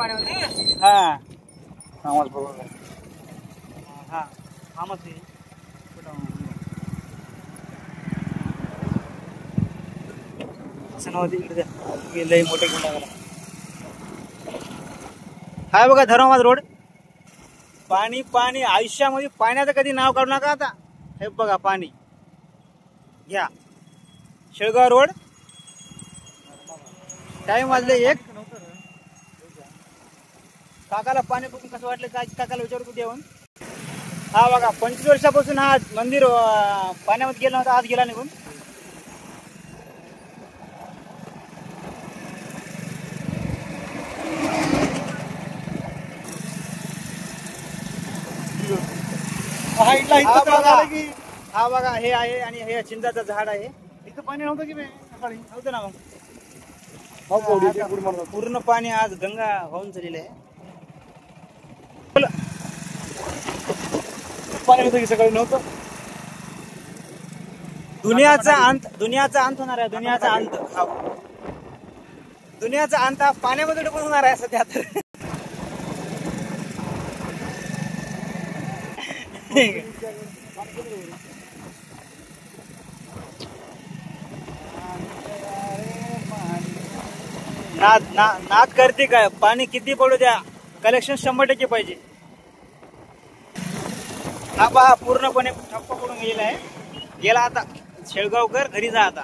पाण्यामध्ये हा आवाज बघा हा आमच आहे असं नव्हतं इकडे द्या लई मोठे घेऊन टाकायला हाय बघा धर्माबाद रोड पाणी पाणी आयुष्यामध्ये पाण्याचं कधी नाव काढू नका आता हे बघा पाणी घ्या शेळगाव रोड टाइम वाजले 1 काकाला पाणी बघून कसं वाटलं काय काकाला विचारू कुठे येऊन हा बघा 25 वर्षापासून हा मंदिर पाण्यामध्ये गेला नव्हता आज गेला निघून हा बघा हे आहे आणि हे चिंचाचं झाड आहे इथं पाणी नव्हतं की सकाळी नव्हतं ना हो मग पूर्ण पाणी आज गंगा वाहून चाललेलं आहे पाणी होतं की सकाळी नव्हतं दुनियाचा अंत होणार आहे दुनियाचा अंत हा पाण्यामध्ये डुबून होणार आहे सध्या तर नाद करते काय पाणी किती पडू द्या कलेक्शन 100% पाहिजे हा पहा पूर्णपणे ठप्प पडून गेलेला आहे गेला आता शेळगावकर घरी जा आता